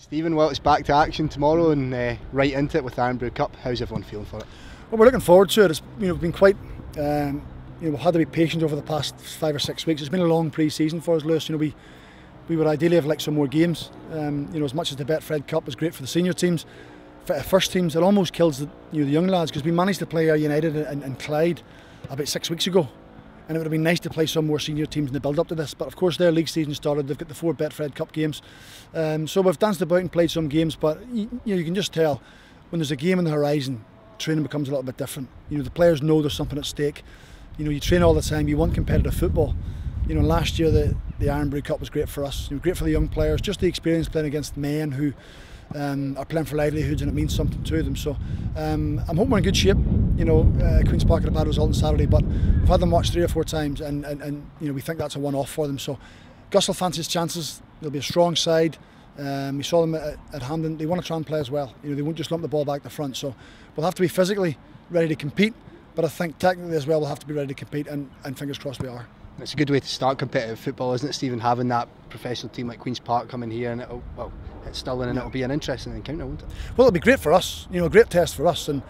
Stephen, well, it's back to action tomorrow and right into it with the irn-bru Cup. How's everyone feeling for it? Well, we're looking forward to it. It's been quite. We've had to be patient over the past 5 or 6 weeks. It's been a long pre-season for us, Lewis. We would ideally have liked some more games. As much as the Betfred Cup was great for the senior teams, for first teams, it almost kills the young lads, because we managed to play United and Clyde about 6 weeks ago. And it would have been nice to play some more senior teams in the build up to this, but of course their league season started. They've got the 4 Betfred Cup games, so we've danced about and played some games, but you can just tell when there's a game on the horizon, training becomes a little bit different. The players know there's something at stake. You train all the time, you want competitive football. Last year the irn-bru Cup was great for us, great for the young players, just the experience playing against men who are playing for livelihoods, and it means something to them. So I'm hoping we're in good shape. Queen's Park had a bad result on Saturday, but we've had them watch 3 or 4 times, and we think that's a one-off for them. So Gus will fancy his chances. They'll be a strong side. We saw them at Hampden. They want to try and play as well. They won't just lump the ball back to front. So we'll have to be physically ready to compete, but I think technically as well we'll have to be ready to compete, and fingers crossed we are. It's a good way to start competitive football, isn't it, Stephen, having that professional team like Queen's Park coming here, and it's Stirling, and it'll be an interesting encounter, won't it? Well, it'll be great for us, a great test for us, and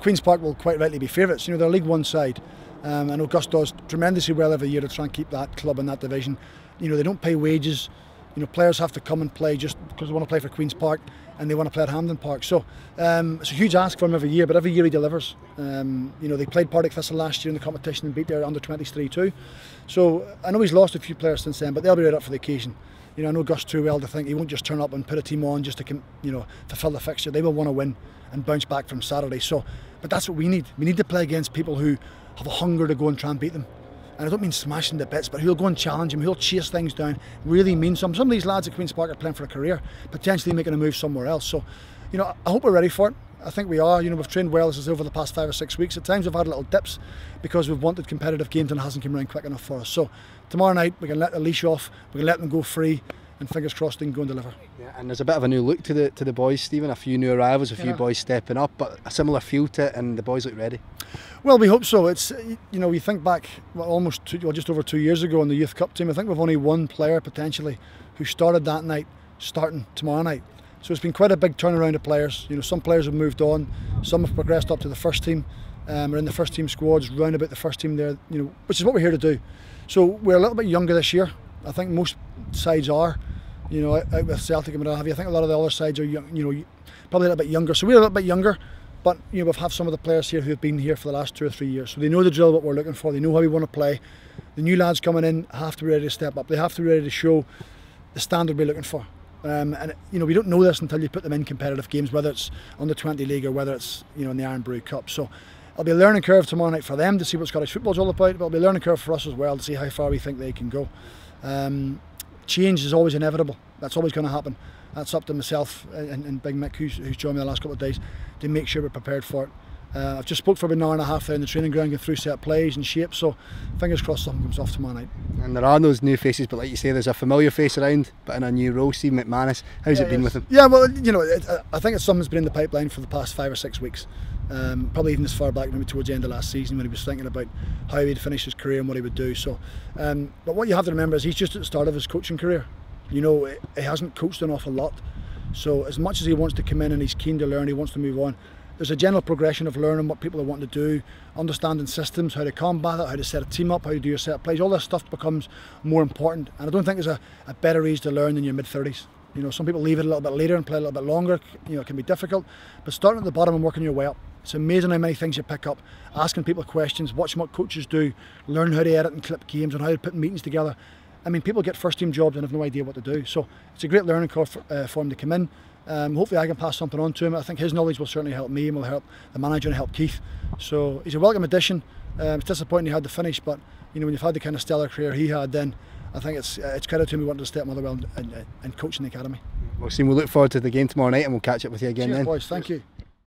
Queen's Park will quite rightly be favourites. They're a League One side. I know Gus does tremendously well every year to try and keep that club in that division. They don't pay wages. Players have to come and play just because they want to play for Queen's Park and they want to play at Hampden Park. So it's a huge ask for him every year, but every year he delivers. They played Partick Thistle last year in the competition and beat their under-20s 3-2. So I know he's lost a few players since then, but they'll be right up for the occasion. I know Gus too well to think he won't just turn up and put a team on just to fulfil the fixture. They will want to win and bounce back from Saturday. So, but that's what we need. We need to play against people who have a hunger to go and try and beat them. And I don't mean smashing to bits, but who'll go and challenge him, who'll chase things down, really mean something. Some of these lads at Queen's Park are playing for a career, potentially making a move somewhere else. So, I hope we're ready for it. I think we are. We've trained well over the past 5 or 6 weeks. At times we've had little dips because we've wanted competitive games and it hasn't come around quick enough for us. So tomorrow night we can let the leash off, we can let them go free, and fingers crossed they can go and deliver. Yeah, and there's a bit of a new look to the boys, Stephen. A few new arrivals, a few boys stepping up, but a similar feel to it, and the boys look ready. Well, we hope so. It's we think back just over 2 years ago in the Youth Cup team. I think we've only one player potentially who started that night, starting tomorrow night. So it's been quite a big turnaround of players. Some players have moved on, some have progressed up to the first team, are in the first team squads, round about the first team there. Which is what we're here to do. So we're a little bit younger this year. I think most sides are. Out with Celtic and what have you. I think a lot of the other sides are young, probably a little bit younger. So we're a little bit younger, but we've had some of the players here who have been here for the last 2 or 3 years. So they know the drill, what we're looking for. They know how we want to play. The new lads coming in have to be ready to step up. They have to be ready to show the standard we're looking for. And we don't know this until you put them in competitive games, whether it's on the 20 league or whether it's in the irn-bru Cup. So it'll be a learning curve tomorrow night for them to see what Scottish football's all about, but it'll be a learning curve for us as well to see how far we think they can go. Change is always inevitable. That's always going to happen. That's up to myself and Big Mick, who's joined me the last couple of days, to make sure we're prepared for it. I've just spoke for about an hour and a half there in the training ground, going through set plays and shapes, so fingers crossed something comes off tomorrow night. And there are those new faces, but like you say, there's a familiar face around, but in a new role. Steve McManus, how's it been with him? Yeah, well, I think it's something that's been in the pipeline for the past 5 or 6 weeks. Probably even as far back maybe towards the end of last season, when he was thinking about how he'd finish his career and what he would do. So, but what you have to remember is he's just at the start of his coaching career. He hasn't coached an awful lot. So as much as he wants to come in and he's keen to learn, he wants to move on, there's a general progression of learning what people are wanting to do, understanding systems, how to combat it, how to set a team up, how to do your set plays. All this stuff becomes more important, and I don't think there's a better age to learn than your mid-30s. Some people leave it a little bit later and play a little bit longer. It can be difficult, but starting at the bottom and working your way up. It's amazing how many things you pick up, asking people questions, watching what coaches do, learn how to edit and clip games and how to put meetings together. People get first team jobs and have no idea what to do. So it's a great learning curve for him to come in. Hopefully I can pass something on to him. I think his knowledge will certainly help me and will help the manager and help Keith. So he's a welcome addition. It's disappointing he had to finish, but when you've had the kind of stellar career he had, then I think it's credit to him he wanted to stay at Motherwell and coach in the academy. Well, Steve, we'll look forward to the game tomorrow night, and we'll catch up with you again. Cheers, then. Boys, thank you.